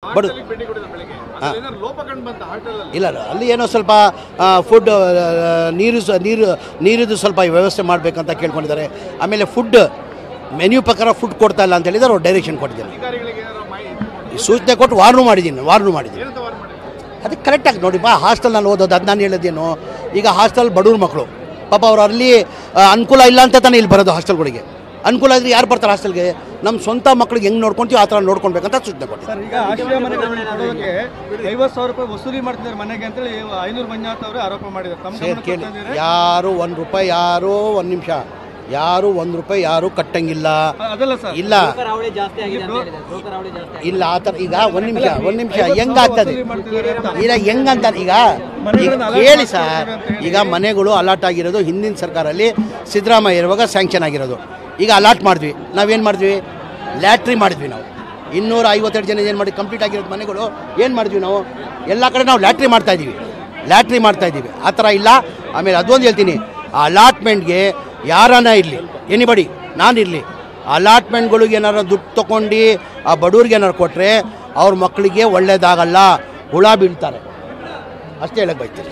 ಬಡು ಇಲ್ಲ ಅಲ್ಲಿ ಏನೋ ಸ್ವಲ್ಪ ಫುಡ್ ನೀರಿದು ಸ್ವಲ್ಪ ವ್ಯವಸ್ಥೆ ಮಾಡಬೇಕಂತ ಕೇಳ್ಕೊಂಡಿದ್ದಾರೆ. ಆಮೇಲೆ ಫುಡ್ ಮೆನ್ಯೂ ಪ್ರಕಾರ ಫುಡ್ ಕೊಡ್ತಾ ಇಲ್ಲ ಅಂತ ಹೇಳಿದರೆ ಅವ್ರು ಡೈರೆಕ್ಷನ್ ಕೊಟ್ಟಿದ್ದಾರೆ. ಸೂಚನೆ ಕೊಟ್ಟು ವಾರ್ನು ಮಾಡಿದ್ದೀನಿ. ಅದಕ್ಕೆ ಕರೆಕ್ಟಾಗಿ ನೋಡಿಪ್ಪ, ಹಾಸ್ಟೆಲ್ ನಾನು ಓದೋದು ಅದು ನಾನು ಹೇಳೋದೇನು. ಈಗ ಹಾಸ್ಟೆಲ್ ಬಡವ್ರ ಮಕ್ಕಳು ಪಾಪ ಅವ್ರು ಅಲ್ಲಿ ಅನುಕೂಲ ಇಲ್ಲ ಅಂತ ತಾನೇ ಇಲ್ಲಿ ಬರೋದು. ಹಾಸ್ಟೆಲ್ಗಳಿಗೆ ಅನುಕೂಲ ಇದ್ರೆ ಯಾರು ಬರ್ತಾರೆ ಹಾಸ್ಟೆಲ್ಗೆ? ನಮ್ಮ ಸ್ವಂತ ಮಕ್ಕಳಿಗೆ ಹೆಂಗೆ ನೋಡ್ಕೊಂತೀವಿ ಆ ಥರ ನೋಡ್ಕೊಳ್ಬೇಕಂತ ಸೂಚನೆ ಕೊಡ್ತೀವಿ. ಈಗ ಆಶ್ರಯ ಮನೆಗೆ 50,000 ರೂಪಾಯಿ ವಸೂಲಿ ಮಾಡ್ತಿದ್ದಾರೆ ಮನೆಗೆ ಅಂತೇಳಿ ಐನೂರು ಮಂಜುನಾಥ್ ಅವರು ಆರೋಪ ಮಾಡಿದ್ದಾರೆ. ಕೇಳಿ, ಯಾರು ₹1 ಯಾರು ಒಂದು ನಿಮಿಷ ಯಾರು ₹1 ಯಾರು ಕಟ್ಟಂಗಿಲ್ಲ. ಇಲ್ಲ ಇಲ್ಲ ಆ ಥರ. ಈಗ ಒಂದು ನಿಮಿಷ ಹೆಂಗಾಗ್ತದೆ ಈಗ ಹೆಂಗಂತ ಈಗ ಹೇಳಿ ಸರ್. ಈಗ ಮನೆಗಳು ಅಲಾಟ್ ಆಗಿರೋದು ಹಿಂದಿನ ಸರ್ಕಾರಲ್ಲಿ ಸಿದ್ದರಾಮಯ್ಯ ಇರುವಾಗ ಸ್ಯಾಂಕ್ಷನ್ ಆಗಿರೋದು. ಈಗ ಅಲಾಟ್ ಮಾಡಿದ್ವಿ. ನಾವೇನು ಮಾಡಿದ್ವಿ? ಲ್ಯಾಟ್ರಿ ಮಾಡಿದ್ವಿ. ನಾವು 252 ಜನ ಏನು ಮಾಡಿ ಕಂಪ್ಲೀಟ್ ಆಗಿರೋದು ಮನೆಗಳು ಏನು ಮಾಡಿದ್ವಿ? ನಾವು ಎಲ್ಲ ಕಡೆ ನಾವು ಲ್ಯಾಟ್ರಿ ಮಾಡ್ತಾಯಿದ್ದೀವಿ. ಆ ಥರ ಇಲ್ಲ. ಆಮೇಲೆ ಅದೊಂದು ಹೇಳ್ತೀನಿ, ಆ ಅಲಾಟ್ಮೆಂಟ್ಗೆ ಯಾರನ್ನ ಇರಲಿ, ಎನಿಬಡಿ ನಾನಿರಲಿ, ಅಲಾಟ್ಮೆಂಟ್ಗಳಿಗೆ ಏನಾರು ದುಡ್ಡು ತೊಗೊಂಡು ಆ ಬಡವ್ರಿಗೆ ಏನಾರು ಕೊಟ್ಟರೆ ಅವ್ರ ಮಕ್ಕಳಿಗೆ ಒಳ್ಳೇದಾಗಲ್ಲ, ಹುಳ ಬೀಳ್ತಾರೆ. ಅಷ್ಟೇ ಹೇಳಕ್ಕೆ ಬಯಸ್ತೀನಿ.